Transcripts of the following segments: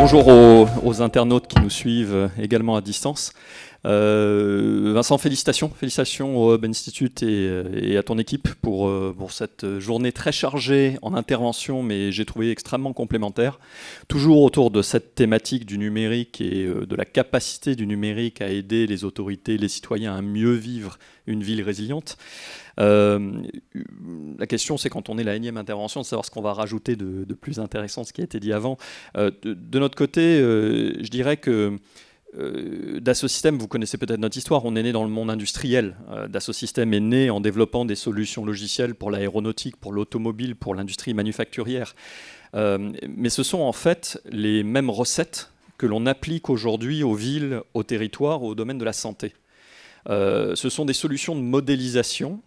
Bonjour aux internautes qui nous suivent également à distance. Vincent, félicitations au Hub Institute et à ton équipe pour cette journée très chargée en intervention, mais j'ai trouvé extrêmement complémentaire. Toujours autour de cette thématique du numérique et de la capacité du numérique à aider les autorités, les citoyens à mieux vivre une ville résiliente. La question, c'est quand on est la énième intervention, de savoir ce qu'on va rajouter de plus intéressant, ce qui a été dit avant. De notre côté, je dirais que Dassault Systèmes, vous connaissez peut-être notre histoire, on est né dans le monde industriel. Dassault Systèmes est né en développant des solutions logicielles pour l'aéronautique, pour l'automobile, pour l'industrie manufacturière. Mais ce sont en fait les mêmes recettes que l'on applique aujourd'hui aux villes, aux territoires, au domaine de la santé. Ce sont des solutions de modélisation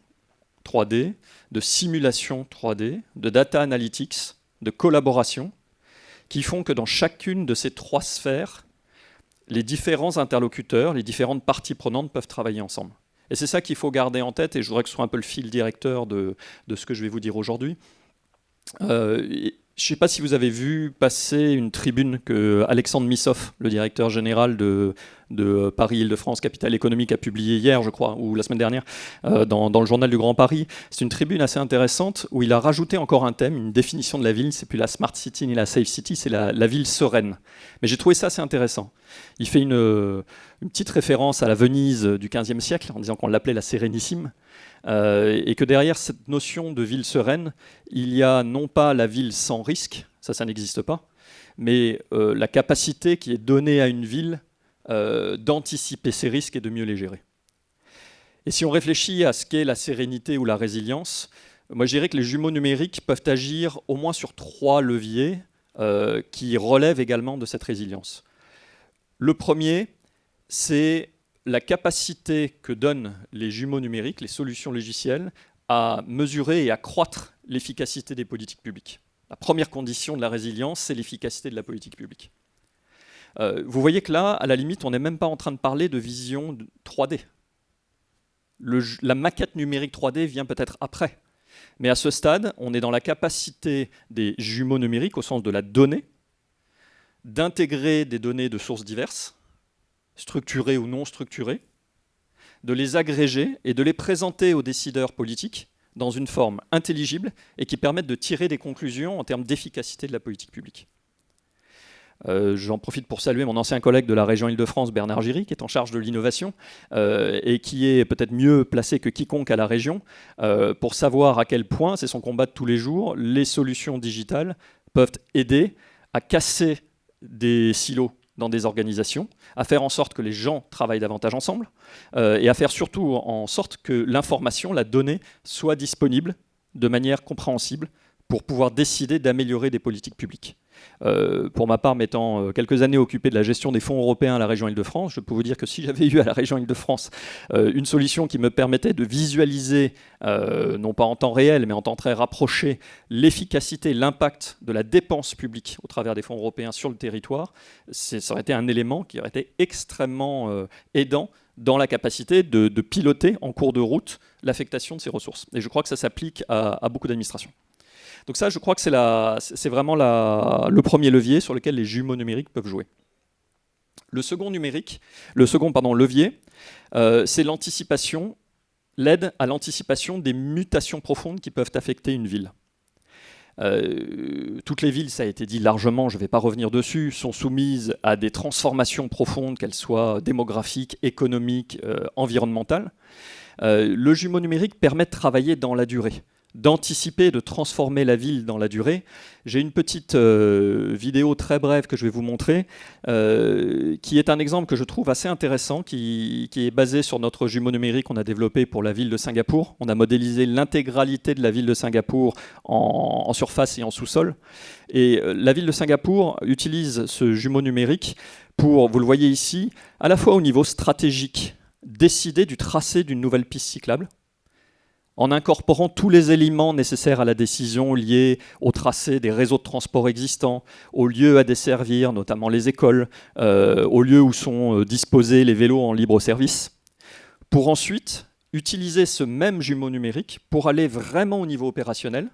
3D, de simulation 3D, de data analytics, de collaboration, qui font que dans chacune de ces trois sphères, les différents interlocuteurs, les différentes parties prenantes peuvent travailler ensemble. Et c'est ça qu'il faut garder en tête, et je voudrais que ce soit un peu le fil directeur de ce que je vais vous dire aujourd'hui. Je ne sais pas si vous avez vu passer une tribune que Alexandre Missoff, le directeur général de Paris-Île-de-France, Capitale économique, a publié hier, je crois, ou la semaine dernière, dans le journal du Grand Paris. C'est une tribune assez intéressante où il a rajouté encore un thème, une définition de la ville. C'est plus la Smart City ni la Safe City, c'est la ville sereine. Mais j'ai trouvé ça assez intéressant. Il fait une petite référence à la Venise du XVe siècle, en disant qu'on l'appelait la Sérénissime. Et que derrière cette notion de ville sereine, il y a non pas la ville sans risque, ça n'existe pas, mais la capacité qui est donnée à une ville d'anticiper ses risques et de mieux les gérer. Et si on réfléchit à ce qu'est la sérénité ou la résilience, moi je dirais que les jumeaux numériques peuvent agir au moins sur trois leviers qui relèvent également de cette résilience. Le premier, c'est la capacité que donnent les jumeaux numériques, les solutions logicielles, à mesurer et à accroître l'efficacité des politiques publiques. La première condition de la résilience, c'est l'efficacité de la politique publique. Vous voyez que là, à la limite, on n'est même pas en train de parler de vision 3D. La maquette numérique 3D vient peut-être après. Mais à ce stade, on est dans la capacité des jumeaux numériques, au sens de la donnée, d'intégrer des données de sources diverses, structurées ou non structurées, de les agréger et de les présenter aux décideurs politiques dans une forme intelligible et qui permettent de tirer des conclusions en termes d'efficacité de la politique publique. J'en profite pour saluer mon ancien collègue de la région Île-de-France, Bernard Giry, qui est en charge de l'innovation et qui est peut-être mieux placé que quiconque à la région pour savoir à quel point, c'est son combat de tous les jours, les solutions digitales peuvent aider à casser des silos dans des organisations, à faire en sorte que les gens travaillent davantage ensemble et à faire surtout en sorte que l'information, la donnée, soit disponible de manière compréhensible pour pouvoir décider d'améliorer des politiques publiques. Pour ma part, m'étant quelques années occupé de la gestion des fonds européens à la région Île-de-France, je peux vous dire que si j'avais eu à la région Île-de-France une solution qui me permettait de visualiser, non pas en temps réel, mais en temps très rapproché, l'efficacité, l'impact de la dépense publique au travers des fonds européens sur le territoire, ça aurait été un élément qui aurait été extrêmement aidant dans la capacité de piloter en cours de route l'affectation de ces ressources. Et je crois que ça s'applique à beaucoup d'administrations. Donc ça, je crois que c'est vraiment le premier levier sur lequel les jumeaux numériques peuvent jouer. Le second levier, c'est l'anticipation, l'aide à l'anticipation des mutations profondes qui peuvent affecter une ville. Toutes les villes, ça a été dit largement, je ne vais pas revenir dessus, sont soumises à des transformations profondes, qu'elles soient démographiques, économiques, environnementales. Le jumeau numérique permet de travailler dans la durée, d'anticiper, de transformer la ville dans la durée. J'ai une petite vidéo très brève que je vais vous montrer, qui est un exemple que je trouve assez intéressant, qui est basé sur notre jumeau numérique qu'on a développé pour la ville de Singapour. On a modélisé l'intégralité de la ville de Singapour en surface et en sous-sol. Et la ville de Singapour utilise ce jumeau numérique pour, vous le voyez ici, à la fois au niveau stratégique, décider du tracé d'une nouvelle piste cyclable, en incorporant tous les éléments nécessaires à la décision liés au tracé des réseaux de transport existants, aux lieux à desservir, notamment les écoles, aux lieux où sont disposés les vélos en libre service, pour ensuite utiliser ce même jumeau numérique pour aller vraiment au niveau opérationnel,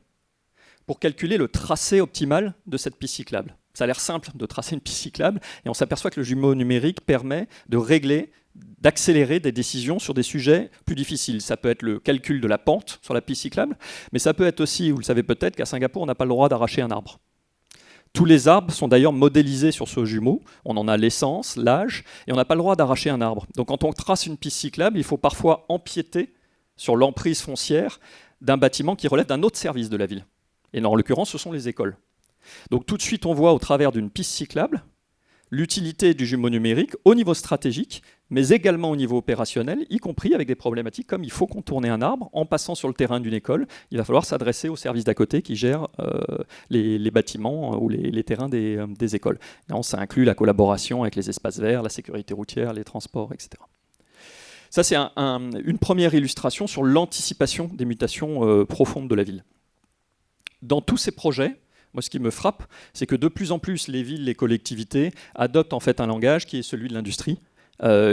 pour calculer le tracé optimal de cette piste cyclable. Ça a l'air simple de tracer une piste cyclable, et on s'aperçoit que le jumeau numérique permet de régler, d'accélérer des décisions sur des sujets plus difficiles. Ça peut être le calcul de la pente sur la piste cyclable, mais ça peut être aussi, vous le savez peut-être, qu'à Singapour, on n'a pas le droit d'arracher un arbre. Tous les arbres sont d'ailleurs modélisés sur ce jumeau. On en a l'essence, l'âge, et on n'a pas le droit d'arracher un arbre. Donc quand on trace une piste cyclable, il faut parfois empiéter sur l'emprise foncière d'un bâtiment qui relève d'un autre service de la ville. Et en l'occurrence, ce sont les écoles. Donc tout de suite, on voit au travers d'une piste cyclable l'utilité du jumeau numérique au niveau stratégique, mais également au niveau opérationnel, y compris avec des problématiques comme il faut contourner un arbre en passant sur le terrain d'une école. Il va falloir s'adresser au service d'à côté qui gère les bâtiments ou les terrains des écoles. Et ça inclut la collaboration avec les espaces verts, la sécurité routière, les transports, etc. Ça, c'est une première illustration sur l'anticipation des mutations profondes de la ville. Dans tous ces projets, moi, ce qui me frappe, c'est que de plus en plus, les villes, les collectivités adoptent en fait un langage qui est celui de l'industrie,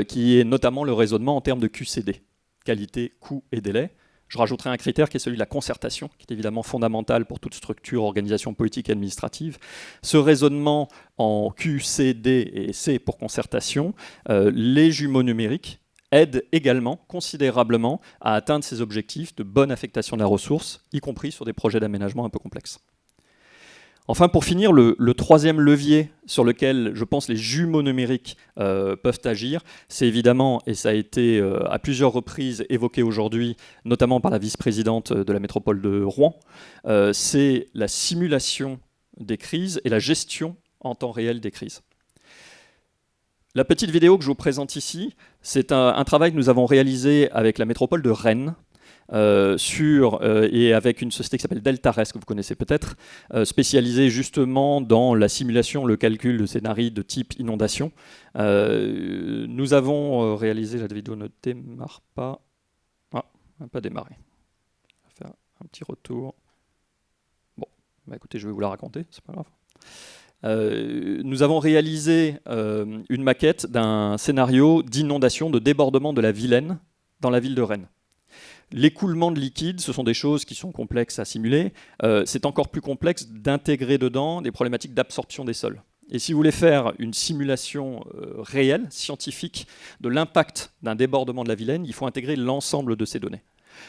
qui est notamment le raisonnement en termes de QCD, qualité, coût et délai. Je rajouterai un critère qui est celui de la concertation, qui est évidemment fondamental pour toute structure, organisation politique et administrative. Ce raisonnement en QCD et C pour concertation, les jumeaux numériques aident également considérablement à atteindre ces objectifs de bonne affectation de la ressource, y compris sur des projets d'aménagement un peu complexes. Enfin, pour finir, le troisième levier sur lequel, je pense, les jumeaux numériques peuvent agir, c'est évidemment, et ça a été à plusieurs reprises évoqué aujourd'hui, notamment par la vice-présidente de la métropole de Rouen, c'est la simulation des crises et la gestion en temps réel des crises. La petite vidéo que je vous présente ici, c'est un travail que nous avons réalisé avec la métropole de Rennes, et avec une société qui s'appelle Deltares, que vous connaissez peut-être, spécialisée justement dans la simulation, le calcul de scénarios de type inondation. Nous avons réalisé, la vidéo ne démarre pas. Ah, elle n'a pas démarré. On va faire un petit retour. Bon, bah écoutez, je vais vous la raconter, c'est pas grave. Nous avons réalisé une maquette d'un scénario d'inondation, de débordement de la Vilaine dans la ville de Rennes. L'écoulement de liquide, ce sont des choses qui sont complexes à simuler. C'est encore plus complexe d'intégrer dedans des problématiques d'absorption des sols. Et si vous voulez faire une simulation réelle, scientifique, de l'impact d'un débordement de la Vilaine, il faut intégrer l'ensemble de ces données.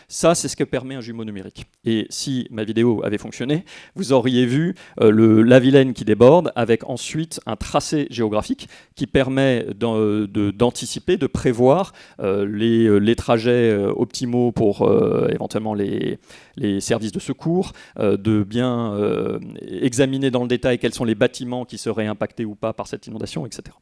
Ça, c'est ce que permet un jumeau numérique. Et si ma vidéo avait fonctionné, vous auriez vu la Vilaine qui déborde, avec ensuite un tracé géographique qui permet d'anticiper, de prévoir les trajets optimaux pour éventuellement les services de secours, de bien examiner dans le détail quels sont les bâtiments qui seraient impactés ou pas par cette inondation, etc.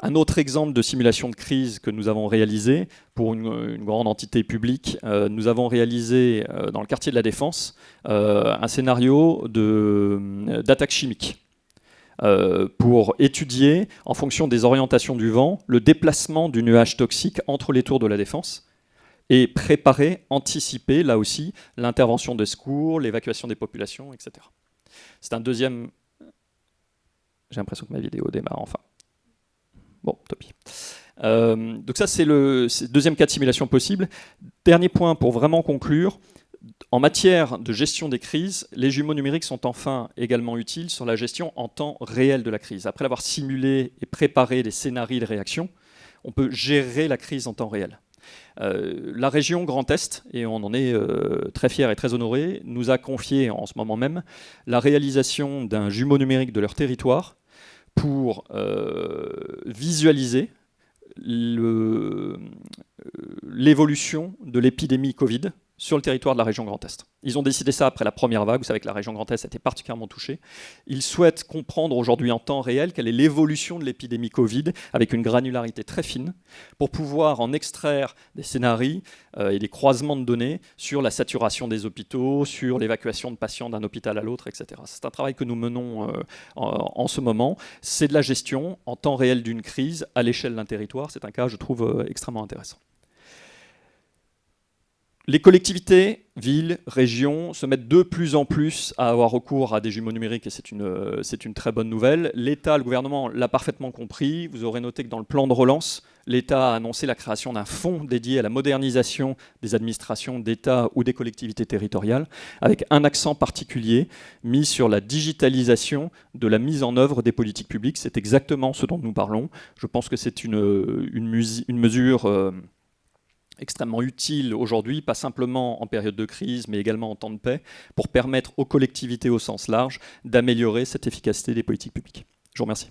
Un autre exemple de simulation de crise que nous avons réalisé pour une grande entité publique, nous avons réalisé dans le quartier de la Défense un scénario d'attaque chimique pour étudier, en fonction des orientations du vent, le déplacement du nuage toxique entre les tours de la Défense et préparer, anticiper, là aussi, l'intervention des secours, l'évacuation des populations, etc. C'est un deuxième... J'ai l'impression que ma vidéo démarre enfin. Bon, tant pis. Donc ça, c'est le deuxième cas de simulation possible. Dernier point pour vraiment conclure. En matière de gestion des crises, les jumeaux numériques sont enfin également utiles sur la gestion en temps réel de la crise. Après avoir simulé et préparé des scénarios de réaction, on peut gérer la crise en temps réel. La région Grand Est, et on en est très fiers et très honorés, nous a confié en ce moment même la réalisation d'un jumeau numérique de leur territoire pour visualiser l'évolution de l'épidémie Covid sur le territoire de la région Grand Est. Ils ont décidé ça après la première vague. Vous savez que la région Grand Est a été particulièrement touchée. Ils souhaitent comprendre aujourd'hui en temps réel quelle est l'évolution de l'épidémie Covid avec une granularité très fine pour pouvoir en extraire des scénarios et des croisements de données sur la saturation des hôpitaux, sur l'évacuation de patients d'un hôpital à l'autre, etc. C'est un travail que nous menons en ce moment. C'est de la gestion en temps réel d'une crise à l'échelle d'un territoire. C'est un cas, je trouve, extrêmement intéressant. Les collectivités, villes, régions se mettent de plus en plus à avoir recours à des jumeaux numériques et c'est une très bonne nouvelle. L'État, le gouvernement l'a parfaitement compris. Vous aurez noté que dans le plan de relance, l'État a annoncé la création d'un fonds dédié à la modernisation des administrations d'État ou des collectivités territoriales, avec un accent particulier mis sur la digitalisation de la mise en œuvre des politiques publiques. C'est exactement ce dont nous parlons. Je pense que c'est une mesure extrêmement utile aujourd'hui, pas simplement en période de crise, mais également en temps de paix, pour permettre aux collectivités au sens large d'améliorer cette efficacité des politiques publiques. Je vous remercie.